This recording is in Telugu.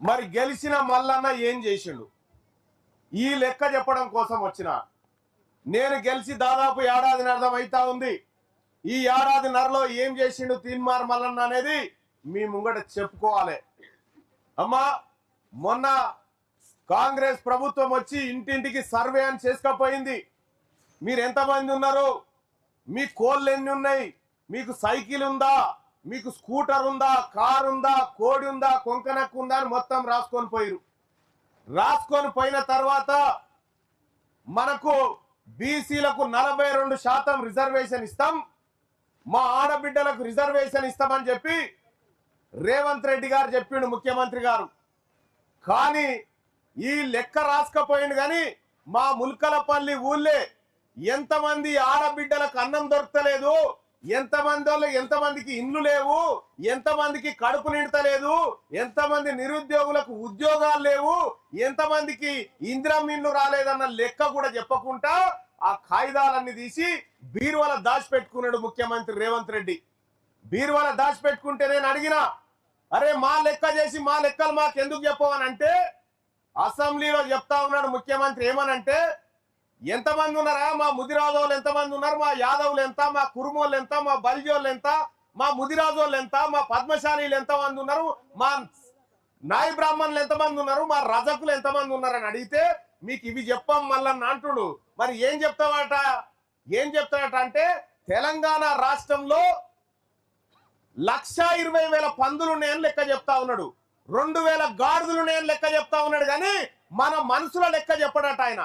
మరి గెలిచిన మల్లన్న ఏం చేసిండు? ఈ లెక్క చెప్పడం కోసం వచ్చిన నేను. గెలిచి దాదాపు ఏడాదిన్నర అవుతా ఉంది. ఈ ఏడాదిన్నరలో ఏం చేసిండు తీన్మార్ మల్లన్న అనేది మీ ముంగట చెప్పుకోవాలి. అమ్మా, మొన్న కాంగ్రెస్ ప్రభుత్వం వచ్చి ఇంటింటికి సర్వే అని చేసుకపోయింది. మీరు ఎంతమంది ఉన్నారు, మీ కోళ్ళు ఎన్ని ఉన్నాయి, మీకు సైకిల్ ఉందా, మీకు స్కూటర్ ఉందా, కార్ ఉందా, కోడి ఉందా, కొంకనక్కు ఉందా అని మొత్తం రాసుకొని పోయిరు. రాసుకొని పోయిన తర్వాత మనకు బీసీలకు 42% రిజర్వేషన్ ఇస్తాం, మా ఆడబిడ్డలకు రిజర్వేషన్ ఇస్తామని చెప్పి రేవంత్ రెడ్డి గారు చెప్పిండు, ముఖ్యమంత్రి గారు. కానీ ఈ లెక్క రాసుకపోయిండు. కానీ మా ముల్కలపల్లి ఊళ్ళే ఎంతమంది ఆడబిడ్డలకు అన్నం దొరకలేదు, ఎంతమందికి ఇండ్లు లేవు, ఎంతమందికి కడుపు నిండతలేదు, ఎంతమంది నిరుద్యోగులకు ఉద్యోగాలు లేవు, ఎంతమందికి ఇందిరమ్మ ఇండ్లు రాలేదన్న లెక్క కూడా చెప్పకుండా ఆ కాయిదాలన్నీ తీసి బీరువాల దాచిపెట్టుకున్నాడు ముఖ్యమంత్రి రేవంత్ రెడ్డి. బీరువాల దాచిపెట్టుకుంటే నేను అడిగినా, అరే మా లెక్క చేసి మా లెక్కలు మాకు ఎందుకు చెప్పవనంటే అసెంబ్లీలో చెప్తా ఉన్నాడు ముఖ్యమంత్రి. ఏమనంటే, ఎంతమంది ఉన్నారా, మా ముదిరాజోళ్ళు ఎంతమంది ఉన్నారు, మా యాదవులు ఎంత, మా కురుమోళ్ళు ఎంత, మా బల్జోళ్ళు ఎంత, మా ముదిరాజోళ్ళు ఎంత, మా పద్మశాలీలు ఎంతమంది ఉన్నారు, మా నాయి బ్రాహ్మణులు ఎంతమంది ఉన్నారు, మా రజకులు ఎంతమంది ఉన్నారని అడిగితే మీకు ఇవి చెప్పాం మల్లన్న అంటుడు. మరి ఏం చెప్తాడట అంటే తెలంగాణ రాష్ట్రంలో 1,20,000 పందులు నేను లెక్క చెప్తా ఉన్నాడు, 2,000 గాడిదలు నేను లెక్క చెప్తా ఉన్నాడు. కానీ మన మనసుల లెక్క చెప్పడట ఆయన.